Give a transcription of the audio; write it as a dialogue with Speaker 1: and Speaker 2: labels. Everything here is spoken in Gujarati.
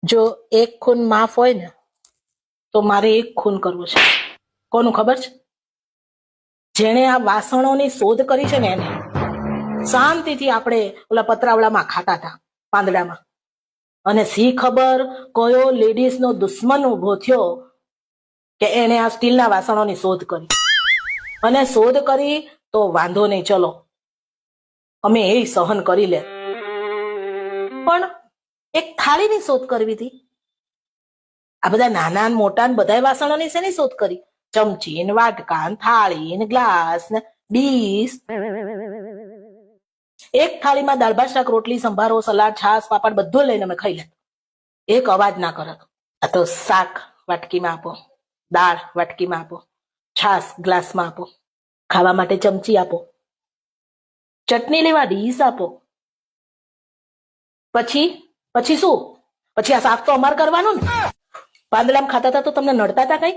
Speaker 1: જો એક ખૂન માફ હોય ને તો મારે એક ખૂન કરવું છે. કોનું ખબર છે? જેણે આ વાસણોની શોધ કરી છે ને એને. શાંતિથી આપણે ઓલા પતરાવડામાં ખાતા હતા પાંદડામાં, અને સી ખબર કયો લેડીઝનો દુશ્મન ઉભો થયો કે એને આ સ્ટીલના વાસણોની શોધ કરી. અને શોધ કરી તો વાંધો નહીં, ચલો અમે એ સહન કરી લે, પણ એક થાળીની શોધ કરવી હતી. આ બધા નાના મોટા બધા વાસણોની શેની શોધ કરી? ચમચી ને વાટકા ને થાળી ને ગ્લાસ ને ડીશ. એક થાળીમાં દાળ ભાત શાક રોટલી સંભારો સલાડ છાશ પાપડ બધું લઈને અમે ખાઈ લેત. એક અવાજ ના કરત. આ તો શાક વાટકીમાં આપો, દાળ વાટકીમાં આપો, છાશ ગ્લાસમાં આપો, ખાવા માટે ચમચી આપો, ચટણી લેવા ડીશ આપો. પછી પછી શું? પછી આ સાફ તો અમાર કરવાનું ને. પાંદડામાં ખાતા હતા તો તમને નડતા હતા કઈ?